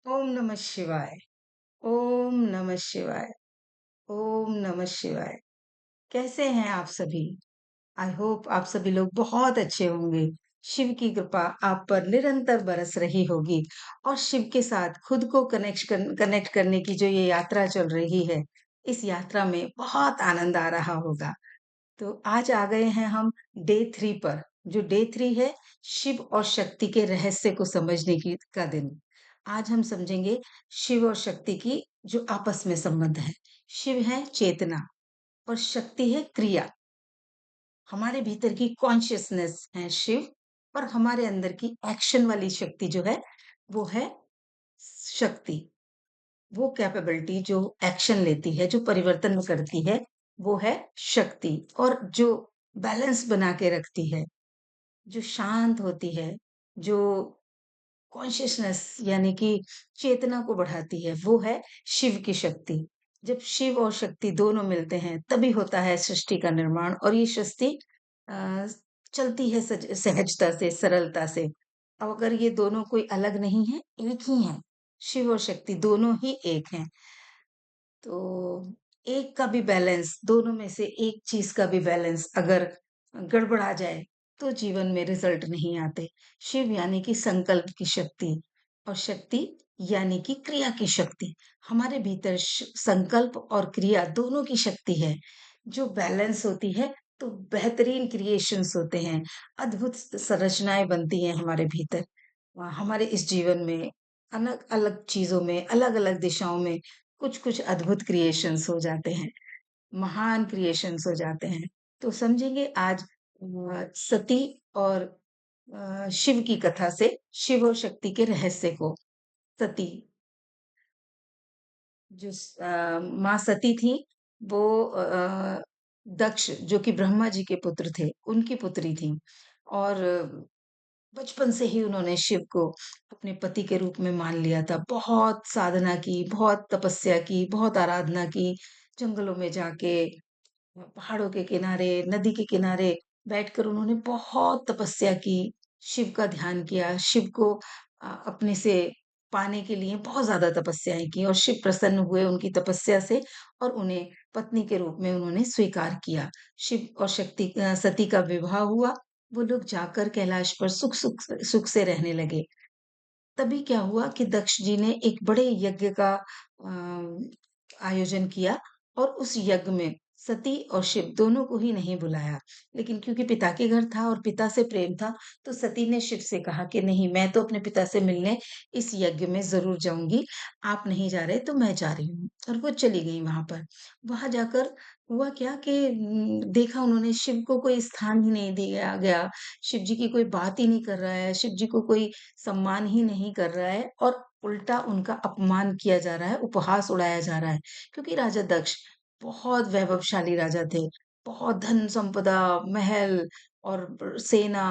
ओम नमः शिवाय। ओम नमः शिवाय। ओम नमः शिवाय। कैसे हैं आप सभी? आई होप आप सभी लोग बहुत अच्छे होंगे। शिव की कृपा आप पर निरंतर बरस रही होगी और शिव के साथ खुद को कनेक्ट करने की जो ये यात्रा चल रही है, इस यात्रा में बहुत आनंद आ रहा होगा। तो आज आ गए हैं हम डे 3 पर। जो डे 3 है, शिव और शक्ति के रहस्य को समझने की का दिन। आज हम समझेंगे शिव और शक्ति की जो आपस में संबंध है। शिव है चेतना और शक्ति है क्रिया। हमारे भीतर की कॉन्शियसनेस है शिव और हमारे अंदर की एक्शन वाली शक्ति जो है, वो है शक्ति। वो कैपेबिलिटी जो एक्शन लेती है, जो परिवर्तन करती है, वो है शक्ति। और जो बैलेंस बना के रखती है, जो शांत होती है, जो कॉन्शियसनेस यानी कि चेतना को बढ़ाती है, वो है शिव की शक्ति। जब शिव और शक्ति दोनों मिलते हैं, तभी होता है सृष्टि का निर्माण। और ये सृष्टि अ, चलती है सहजता से, सरलता से। अब अगर ये दोनों कोई अलग नहीं है, एक ही है। शिव और शक्ति दोनों ही एक हैं। तो एक का भी बैलेंस, दोनों में से एक चीज का भी बैलेंस अगर गड़बड़ा जाए, तो जीवन में रिजल्ट नहीं आते। शिव यानी कि संकल्प की शक्ति और शक्ति यानी कि क्रिया की शक्ति। हमारे भीतर संकल्प और क्रिया दोनों की शक्ति है। जो बैलेंस होती है, तो बेहतरीन क्रिएशंस होते हैं, अद्भुत संरचनाएं बनती हैं हमारे भीतर। हमारे इस जीवन में अलग अलग चीजों में, अलग अलग दिशाओं में कुछ कुछ अद्भुत क्रिएशंस हो जाते हैं, महान क्रिएशंस हो जाते हैं। तो समझेंगे आज सती और शिव की कथा से शिव और शक्ति के रहस्य को। सती, जो माँ सती थी, वो दक्ष जो कि ब्रह्मा जी के पुत्र थे, उनकी पुत्री थी। और बचपन से ही उन्होंने शिव को अपने पति के रूप में मान लिया था। बहुत साधना की, बहुत तपस्या की, बहुत आराधना की। जंगलों में जाके, पहाड़ों के किनारे, नदी के किनारे बैठकर उन्होंने बहुत तपस्या की, शिव का ध्यान किया, शिव को अपने से पाने के लिए बहुत ज़्यादा तपस्याएँ की और शिव प्रसन्न हुए उनकी तपस्या से और उन्हें पत्नी के रूप में उन्होंने स्वीकार किया। शिव और सती का विवाह हुआ। वो लोग जाकर कैलाश पर सुख से रहने लगे। तभी क्या हुआ कि दक्ष जी ने एक बड़े यज्ञ का आयोजन किया और उस यज्ञ में सती और शिव दोनों को ही नहीं बुलाया। लेकिन क्योंकि पिता के घर था और पिता से प्रेम था, तो सती ने शिव से कहा कि नहीं, मैं तो अपने पिता से मिलने इस यज्ञ में ज़रूर जाऊँगी। आप नहीं जा रहे तो मैं जा रही हूँ। और वो चली गई वहाँ पर। वहाँ जाकर हुआ क्या कि देखा उन्होंने शिव को कोई स्थान ही नहीं दिया गया। शिव जी की कोई बात ही नहीं कर रहा है, शिव जी को कोई सम्मान ही नहीं कर रहा है और उल्टा उनका अपमान किया जा रहा है, उपहास उड़ाया जा रहा है। क्योंकि राजा दक्ष बहुत वैभवशाली राजा थे, बहुत धन संपदा, महल और सेना,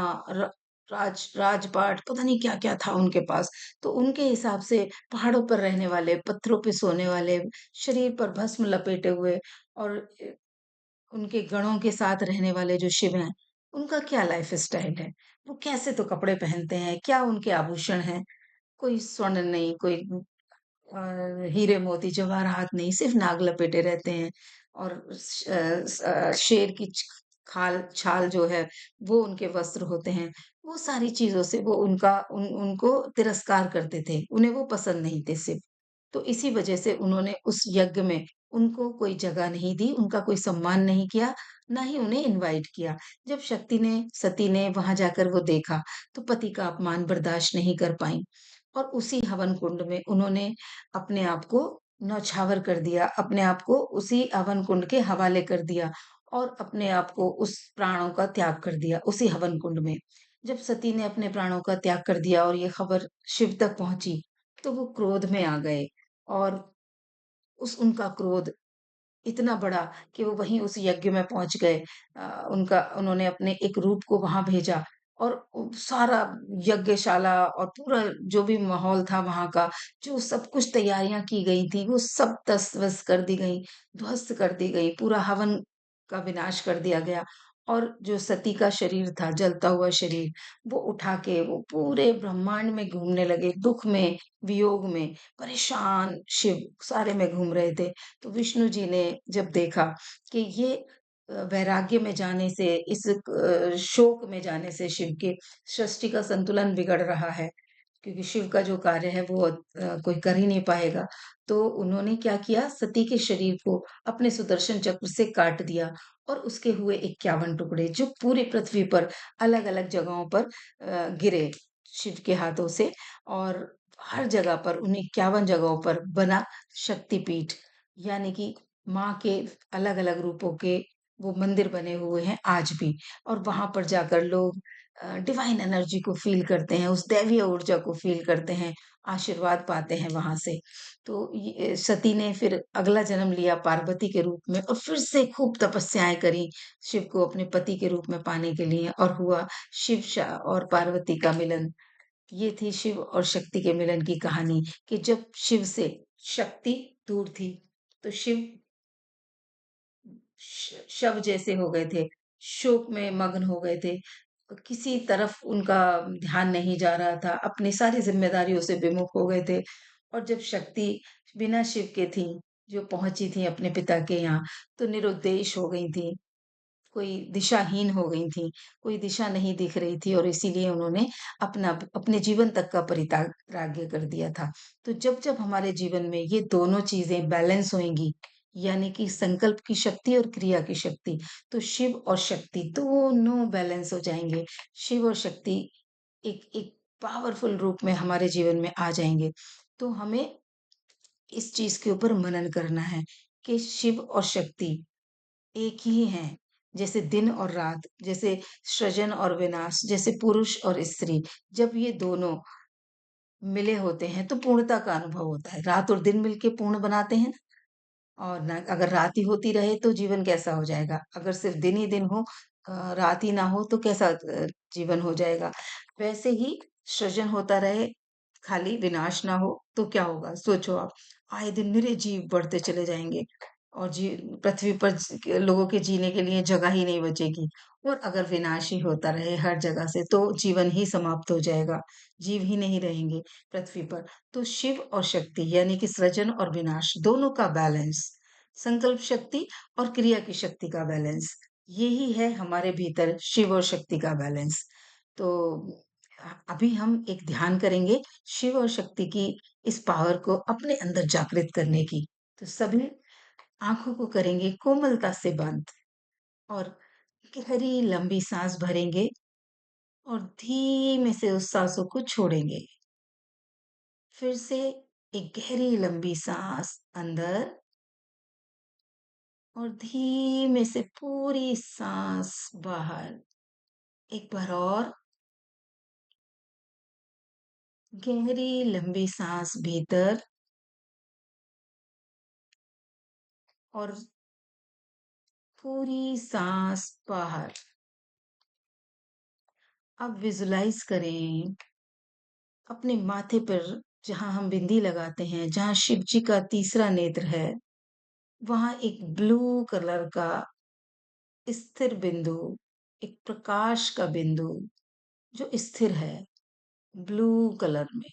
राजपाट, पता नहीं क्या-क्या था उनके पास। तो उनके हिसाब से पहाड़ों पर रहने वाले, पत्थरों पे सोने वाले, शरीर पर भस्म लपेटे हुए और उनके गणों के साथ रहने वाले जो शिव हैं, उनका क्या लाइफ स्टाइल है? वो कैसे तो कपड़े पहनते हैं, क्या उनके आभूषण हैं? कोई स्वर्ण नहीं, कोई हीरे मोती जवाहरात नहीं, सिर्फ नाग लपेटे रहते हैं। और शेर की छाल जो है, वो उनके वस्त्र होते हैं। वो सारी चीजों से वो उनको तिरस्कार करते थे, उन्हें वो पसंद नहीं थे शिव। तो इसी वजह से उन्होंने उस यज्ञ में उनको कोई जगह नहीं दी, उनका कोई सम्मान नहीं किया, ना ही उन्हें इनवाइट किया। जब सती ने वहां जाकर वो देखा, तो पति का अपमान बर्दाश्त नहीं कर पाई और उसी हवन कुंड में उन्होंने अपने आप को न्यौछावर कर दिया, अपने आप को उसी हवन कुंड के हवाले कर दिया और अपने आप को उस प्राणों का त्याग कर दिया उसी हवन कुंड में। जब सती ने अपने प्राणों का त्याग कर दिया और ये खबर शिव तक पहुंची, तो वो क्रोध में आ गए और उस उनका क्रोध इतना बड़ा कि वो वहीं उस यज्ञ में पहुँच गए। उनका उन्होंने अपने एक रूप को वहाँ भेजा और सारा यज्ञशाला और पूरा जो भी माहौल था वहाँ का, जो सब कुछ तैयारियाँ की गई थी, वो सब तस्त-वस्त कर दी गई, ध्वस्त कर दी गई, पूरा हवन का विनाश कर दिया गया और जो सती का शरीर था, जलता हुआ शरीर, वो उठा के वो पूरे ब्रह्मांड में घूमने लगे, दुःख में, वियोग में, परेशान शिव सारे में घूम रहे थे। तो विष्णु जी ने जब देखा कि ये वैराग्य में जाने से, इस शोक में जाने से शिव के सृष्टि का संतुलन बिगड़ रहा है, क्योंकि शिव का जो कार्य है वो कोई कर ही नहीं पाएगा। तो उन्होंने क्या किया, सती के शरीर को अपने सुदर्शन चक्र से काट दिया और उसके हुए 51 टुकड़े जो पूरी पृथ्वी पर अलग-अलग जगहों पर गिरे शिव के हाथों से, और हर जगह पर उन 51 जगहों पर बना शक्तिपीठ, यानी कि माँ के अलग-अलग रूपों के वो मंदिर बने हुए हैं आज भी। और वहां पर जाकर लोग डिवाइन एनर्जी को फील करते हैं, उस दैवीय ऊर्जा को फील करते हैं, आशीर्वाद पाते हैं वहां से। तो सती ने फिर अगला जन्म लिया पार्वती के रूप में और फिर से खूब तपस्याएं करी शिव को अपने पति के रूप में पाने के लिए, और हुआ और पार्वती का मिलन। ये थी शिव और शक्ति के मिलन की कहानी, कि जब शिव से शक्ति दूर थी तो शिव शव जैसे हो गए थे, शोक में मग्न हो गए थे, किसी तरफ उनका ध्यान नहीं जा रहा था, अपनी सारी जिम्मेदारियों से विमुख हो गए थे। और जब शक्ति बिना शिव के थी, जो पहुंची थी अपने पिता के यहाँ, तो निरुद्देश हो गई थी, कोई दिशाहीन हो गई थी, कोई दिशा नहीं दिख रही थी, और इसीलिए उन्होंने अपने जीवन तक का परित्याग कर दिया था। तो जब-जब हमारे जीवन में ये दोनों चीज़ें बैलेंस होएँगी, यानी कि संकल्प की शक्ति और क्रिया की शक्ति, तो शिव और शक्ति दोनों बैलेंस हो जाएँगे। शिव और शक्ति एक एक पावरफुल रूप में हमारे जीवन में आ जाएँगे। तो हमें इस चीज़ के ऊपर मनन करना है कि शिव और शक्ति एक ही हैं, जैसे दिन और रात, जैसे सृजन और विनाश, जैसे पुरुष और स्त्री। जब ये दोनों मिले होते हैं तो पूर्णता का अनुभव होता है। रात और दिन मिलके पूर्ण बनाते हैं ना, और ना अगर रात ही होती रहे तो जीवन कैसा हो जाएगा? अगर सिर्फ दिन ही दिन हो, रात ही ना हो तो कैसा जीवन हो जाएगा? वैसे ही सृजन होता रहे, खाली विनाश ना हो तो क्या होगा? सोचो आप, आए दिन निरे जीव बढ़ते चले जाएँगे और पृथ्वी पर लोगों के जीने के लिए जगह ही नहीं बचेगी। और अगर विनाश ही होता रहे हर जगह से तो जीवन ही समाप्त हो जाएगा, जीव ही नहीं रहेंगे पृथ्वी पर। तो शिव और शक्ति, यानी कि सृजन और विनाश, दोनों का बैलेंस, संकल्प शक्ति और क्रिया की शक्ति का बैलेंस, यही है हमारे भीतर शिव और शक्ति का बैलेंस। तो अभी हम एक ध्यान करेंगे शिव और शक्ति की इस पावर को अपने अंदर जागृत करने की। तो सभी आंखों को करेंगे कोमलता से बंद, और गहरी लंबी सांस भरेंगे और धीमे से उस सांसों को छोड़ेंगे। फिर से एक गहरी लंबी सांस अंदर, और धीमे से पूरी सांस बाहर। एक बार और, गहरी लंबी सांस भीतर, और पूरी सांस बाहर। अब विजुलाइज करें अपने माथे पर, जहां हम बिंदी लगाते हैं, जहां शिव जी का तीसरा नेत्र है, वहां एक ब्लू कलर का स्थिर बिंदु, एक प्रकाश का बिंदु जो स्थिर है ब्लू कलर में।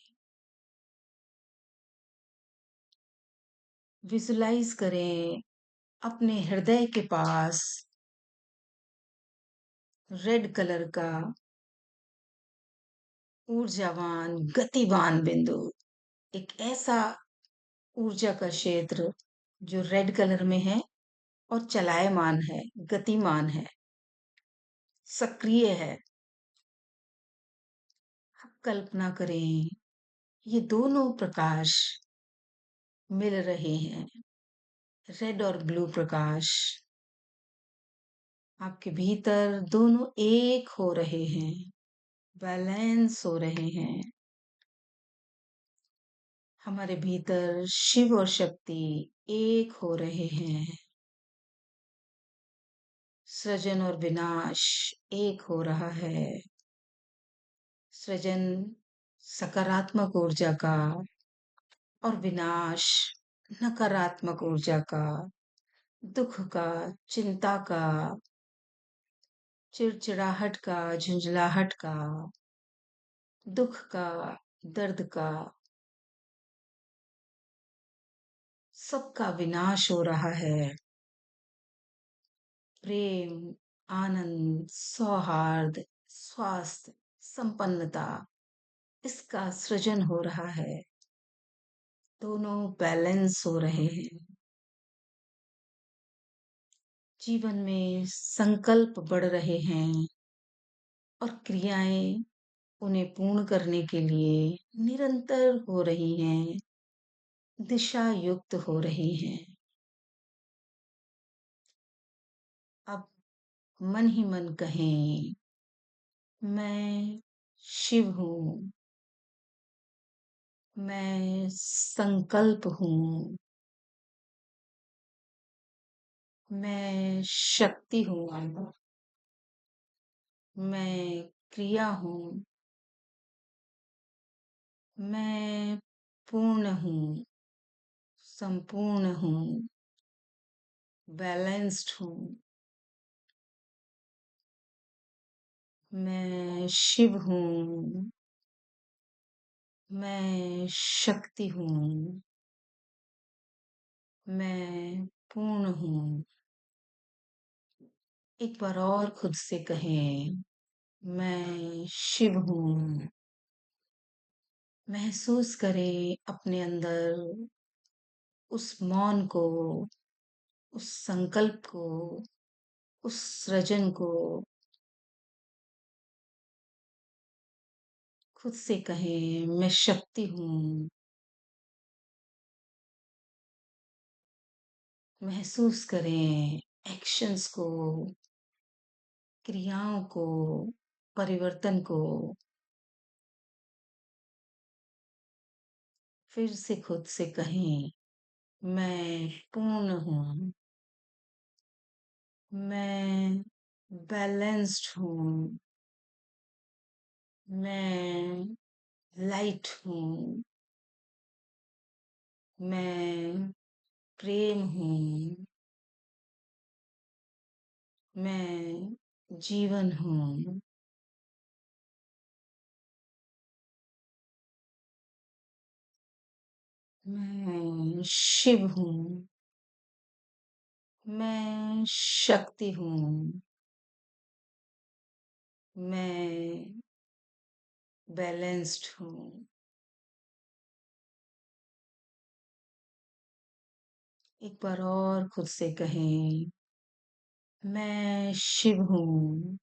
विजुलाइज करें अपने हृदय के पास रेड कलर का ऊर्जावान गतिवान बिंदु, एक ऐसा ऊर्जा का क्षेत्र जो रेड कलर में है और चलायमान है, गतिमान है, सक्रिय है। आप कल्पना करें ये दोनों प्रकाश मिल रहे हैं, रेड और ब्लू प्रकाश आपके भीतर दोनों एक हो रहे हैं, बैलेंस हो रहे हैं। हमारे भीतर शिव और शक्ति एक हो रहे हैं, सृजन और विनाश एक हो रहा है। सृजन सकारात्मक ऊर्जा का, और विनाश नकारात्मक ऊर्जा का, दुख का, चिंता का, चिड़चिड़ाहट का, झुंझलाहट का, दुख का, दर्द का, सबका विनाश हो रहा है। प्रेम, आनंद, सौहार्द, स्वास्थ्य, संपन्नता, इसका सृजन हो रहा है। दोनों बैलेंस हो रहे हैं। जीवन में संकल्प बढ़ रहे हैं और क्रियाएं उन्हें पूर्ण करने के लिए निरंतर हो रही हैं, दिशा युक्त हो रही हैं। अब मन ही मन कहें, मैं शिव हूँ, मैं संकल्प हूँ, मैं शक्ति हूँ, मैं क्रिया हूँ, मैं पूर्ण हूँ, संपूर्ण हूँ, बैलेंस्ड हूँ। मैं शिव हूँ, मैं शक्ति हूँ, मैं पूर्ण हूँ। एक बार और खुद से कहें, मैं शिव हूँ। महसूस करें अपने अंदर उस मौन को, उस संकल्प को, उस सृजन को। खुद से कहें, मैं शक्ति हूँ। महसूस करें एक्शंस को, क्रियाओं को, परिवर्तन को। फिर से खुद से कहें, मैं पूर्ण हूँ, मैं बैलेंस्ड हूँ, मैं लाइट हूँ, मैं प्रेम हूँ, मैं जीवन हूँ। मैं शिव हूँ, मैं शक्ति हूँ, मैं बैलेंस्ड हूँ। एक बार और खुद से कहें, मैं शिव हूँ,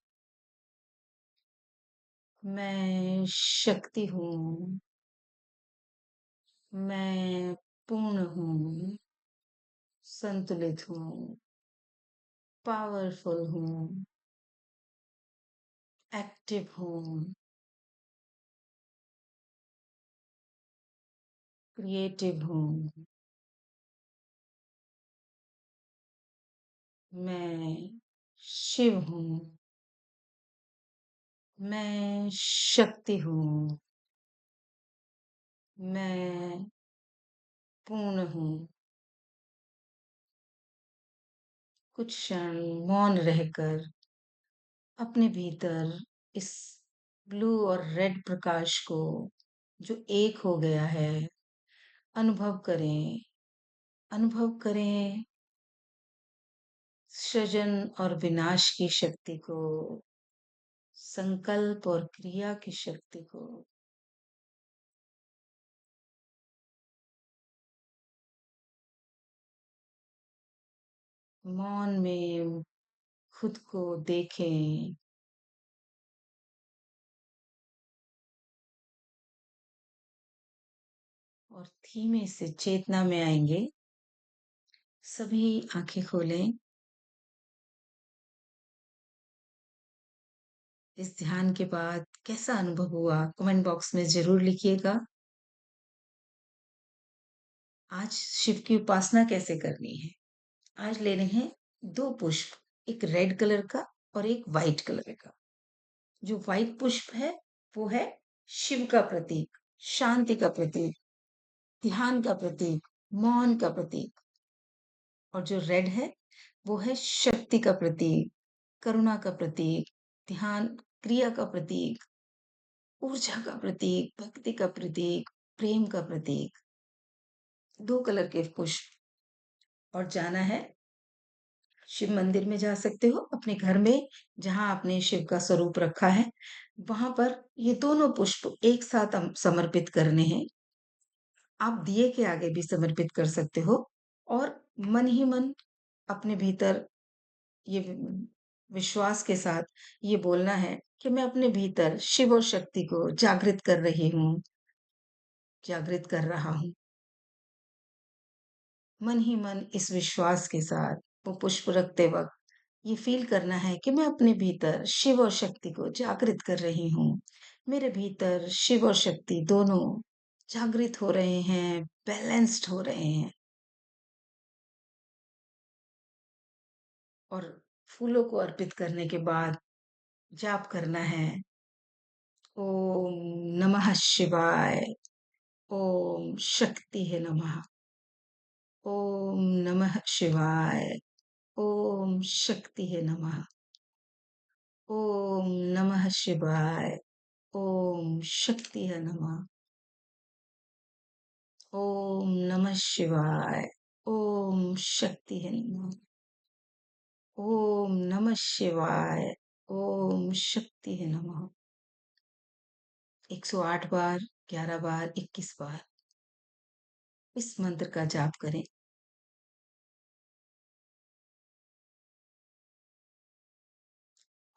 मैं शक्ति हूँ, मैं पूर्ण हूँ, संतुलित हूँ, पावरफुल हूँ, एक्टिव हूँ, क्रिएटिव हूँ। मैं शिव हूँ, मैं शक्ति हूँ, मैं पूर्ण हूँ। कुछ क्षण मौन रहकर अपने भीतर इस ब्लू और रेड प्रकाश को, जो एक हो गया है, अनुभव करें। अनुभव करें सृजन और विनाश की शक्ति को, संकल्प और क्रिया की शक्ति को। मौन में खुद को देखें। और धीमे से चेतना में आएंगे। सभी आंखें खोलें। इस ध्यान के बाद कैसा अनुभव हुआ कमेंट बॉक्स में जरूर लिखिएगा। आज शिव की उपासना कैसे करनी है? आज ले रहे हैं दो पुष्प, एक रेड कलर का और एक व्हाइट कलर का। जो व्हाइट पुष्प है वो है शिव का प्रतीक, शांति का प्रतीक, ध्यान का प्रतीक, मौन का प्रतीक। और जो रेड है वो है शक्ति का प्रतीक, करुणा का प्रतीक, ध्यान क्रिया का प्रतीक, ऊर्जा का प्रतीक, भक्ति का प्रतीक, प्रेम का प्रतीक, 2 कलर के पुष्प। और जाना है शिव मंदिर में, जा सकते हो अपने घर में जहां आपने शिव का स्वरूप रखा है, वहां पर ये दोनों पुष्प एक साथ समर्पित करने हैं। आप दिए के आगे भी समर्पित कर सकते हो और मन ही मन अपने भीतर ये विश्वास के साथ ये बोलना है कि मैं अपने भीतर शिव और शक्ति को जागृत कर रही हूँ, जागृत कर रहा हूँ। मन ही मन इस विश्वास के साथ वो पुष्प रखते वक्त ये फील करना है कि मैं अपने भीतर शिव और शक्ति को जागृत कर रही हूँ। मेरे भीतर शिव और शक्ति दोनों जागृत हो रहे हैं, बैलेंस्ड हो रहे हैं। और फूलों को अर्पित करने के बाद जाप करना है, ओम नमः शिवाय, ओम शक्ति है नमः, ओम नमः शिवाय, ओम शक्ति है नमः, ओम नमः शिवाय, ओम शक्ति है नमः, ओम नमः शिवाय, ओम शक्ति है नमः, ओम नमः शिवाय, ओम शक्ति है नमः। 108 बार, 11 बार, 21 बार इस मंत्र का जाप करें।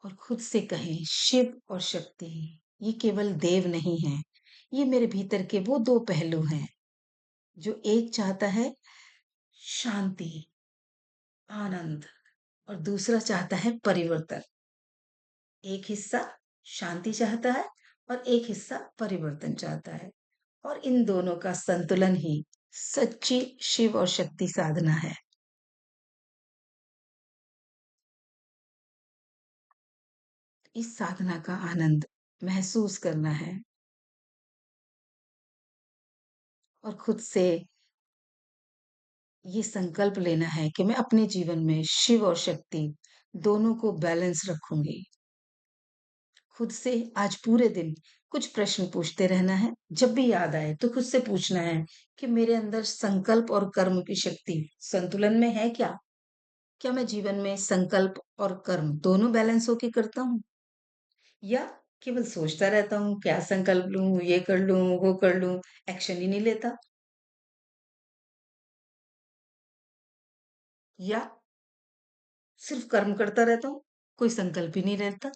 और खुद से कहें, शिव और शक्ति ये केवल देव नहीं है, ये मेरे भीतर के वो 2 पहलू हैं जो एक चाहता है शांति, आनंद, और दूसरा चाहता है परिवर्तन। एक हिस्सा शांति चाहता है और एक हिस्सा परिवर्तन चाहता है, और इन दोनों का संतुलन ही सच्ची शिव और शक्ति साधना है। इस साधना का आनंद महसूस करना है और खुद से ये संकल्प लेना है कि मैं अपने जीवन में शिव और शक्ति दोनों को बैलेंस रखूंगी। खुद से आज पूरे दिन कुछ प्रश्न पूछते रहना है। जब भी याद आए तो खुद से पूछना है कि मेरे अंदर संकल्प और कर्म की शक्ति संतुलन में है क्या? क्या मैं जीवन में संकल्प और कर्म दोनों बैलेंस होके करता हूँ? या केवल सोचता रहता हूँ, क्या संकल्प लूं, ये कर लूं, वो कर लूं, एक्शन ही नहीं लेता? या सिर्फ कर्म करता रहता हूँ, कोई संकल्प ही नहीं रहता?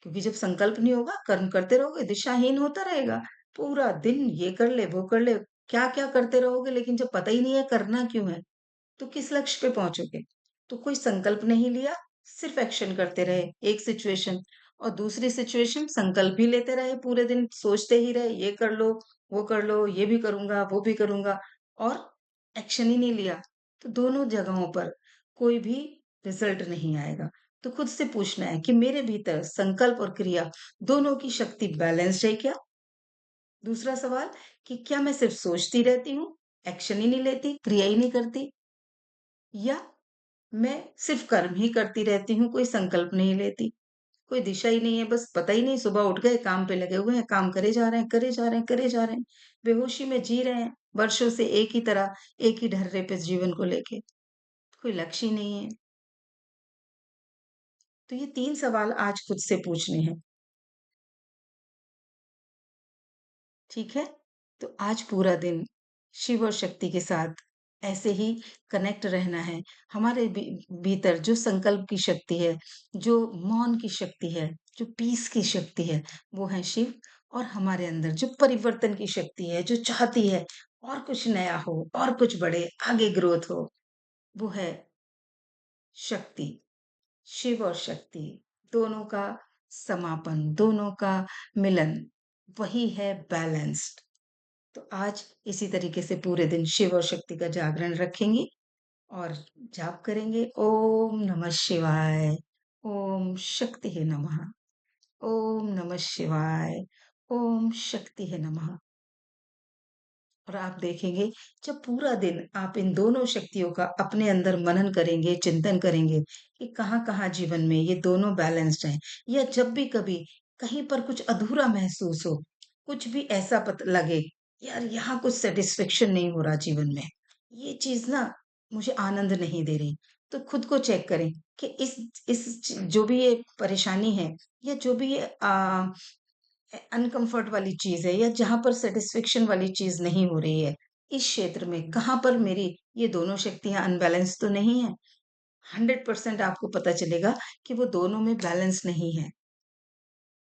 क्योंकि जब संकल्प नहीं होगा, कर्म करते रहोगे, दिशाहीन होता रहेगा। पूरा दिन ये कर ले, वो कर ले, क्या-क्या करते रहोगे, लेकिन जब पता ही नहीं है करना क्यों है, तो किस लक्ष्य पे पहुंचोगे? तो कोई संकल्प नहीं लिया, सिर्फ एक्शन करते रहे, एक सिचुएशन और दूसरी सिचुएशन संकल्प ही लेते रहे, पूरे दिन सोचते ही रहे, ये कर लो, वो कर लो, ये भी करूंगा, वो भी करूंगा, और एक्शन ही नहीं लिया। तो दोनों जगहों पर कोई भी रिजल्ट नहीं आएगा। तो खुद से पूछना है कि मेरे भीतर संकल्प और क्रिया दोनों की शक्ति बैलेंस्ड है क्या? दूसरा सवाल कि क्या मैं सिर्फ सोचती रहती हूँ, एक्शन ही नहीं लेती, क्रिया ही नहीं करती, या मैं सिर्फ कर्म ही करती रहती हूँ, कोई संकल्प नहीं लेती, कोई दिशा ही नहीं है, बस पता ही नहीं, सुबह उठ गए, काम पे लगे हुए हैं, काम करे जा रहे हैं, करे जा रहे हैं, करे जा रहे हैं, बेहोशी में जी रहे हैं, वर्षों से एक ही तरह, एक ही ढर्रे पे जीवन को लेके, कोई लक्ष्य ही नहीं है। तो ये 3 सवाल आज खुद से पूछने हैं, ठीक है? तो आज पूरा दिन शिव और शक्ति के साथ ऐसे ही कनेक्ट रहना है। हमारे भीतर जो संकल्प की शक्ति है, जो मौन की शक्ति है, जो पीस की शक्ति है, वो है शिव। और हमारे अंदर जो परिवर्तन की शक्ति है, जो चाहती है और कुछ नया हो और कुछ बढ़े, आगे ग्रोथ हो, वो है शक्ति। शिव और शक्ति दोनों का समापन, दोनों का मिलन, वही है बैलेंस्ड। तो आज इसी तरीके से पूरे दिन शिव और शक्ति का जागरण रखेंगे और जाप करेंगे, ओम नमः शिवाय, ओम शक्ति है नमः, ओम नमः शिवाय, ओम शक्ति है नमः, और आप देखेंगे जब पूरा दिन आप इन दोनों शक्तियों का अपने अंदर मनन करेंगे, चिंतन करेंगे कि कहाँ-कहाँ जीवन में ये दोनों बैलेंस्ड हैं, या जब भी कभी कहीं पर कुछ अधूरा महसूस हो, कुछ भी ऐसा पत लगे, यार यहाँ कुछ सैटिस्फैक्शन नहीं हो रहा जीवन में, ये चीज़ ना मुझे आनंद नहीं दे रही, तो खुद को चेक करें कि जो भी ये परेशानी है, या जो भी ये अनकंफर्ट वाली चीज़ है, या जहाँ पर सैटिस्फैक्शन वाली चीज़ नहीं हो रही है, इस क्षेत्र में कहाँ पर मेरी ये दोनों शक्तियाँ अनबैलेंस तो नहीं है? 100% आपको पता चलेगा कि वो दोनों में बैलेंस नहीं है।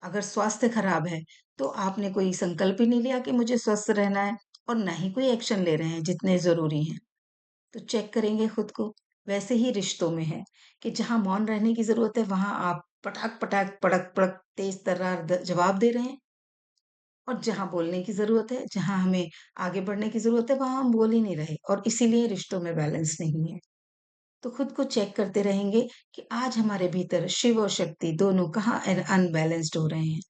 अगर स्वास्थ्य खराब है, तो आपने कोई संकल्प ही नहीं लिया कि मुझे स्वस्थ रहना है, और ना ही कोई एक्शन ले रहे हैं जितने ज़रूरी हैं। तो चेक करेंगे खुद को। वैसे ही रिश्तों में है कि जहाँ मौन रहने की ज़रूरत है, वहाँ आप पटाक-पटाक, पड़क-पड़क, तेज़ तर्रार जवाब दे रहे हैं। और जहाँ बोलने की ज़रूरत है, जहाँ हमें आगे बढ़ने की ज़रूरत है, वहाँ हम बोल ही नहीं रहे, और इसीलिए रिश्तों में बैलेंस नहीं है। तो खुद को चेक करते रहेंगे कि आज हमारे भीतर शिव और शक्ति दोनों कहाँ अनबैलेंस्ड हो रहे हैं।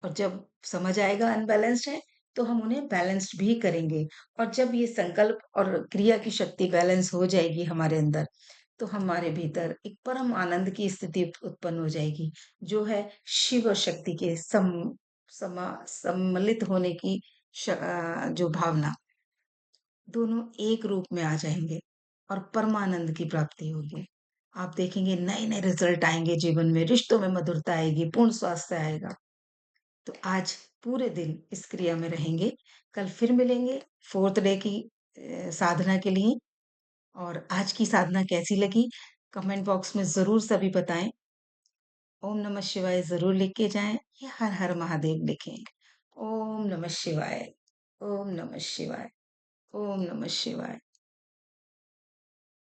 और जब समझ आएगा अनबैलेंस्ड है, तो हम उन्हें बैलेंस्ड भी करेंगे। और जब ये संकल्प और क्रिया की शक्ति बैलेंस हो जाएगी हमारे अंदर, तो हमारे भीतर एक परम आनंद की स्थिति उत्पन्न हो जाएगी, जो है शिव और शक्ति के सम्मिलित होने की जो भावना, दोनों एक रूप में आ जाएंगे और परमानंद की प्राप्ति होगी। आप देखेंगे नए नए रिजल्ट आएंगे जीवन में, रिश्तों में मधुरता आएगी, पूर्ण स्वास्थ्य आएगा। तो आज पूरे दिन इस क्रिया में रहेंगे। कल फिर मिलेंगे 4th डे की साधना के लिए। और आज की साधना कैसी लगी, कमेंट बॉक्स में ज़रूर सभी बताएँ। ओम नमः शिवाय ज़रूर लिख के जाएँ, या हर हर महादेव लिखें। ओम नमः शिवाय, ओम नमः शिवाय, ओम नमः शिवाय।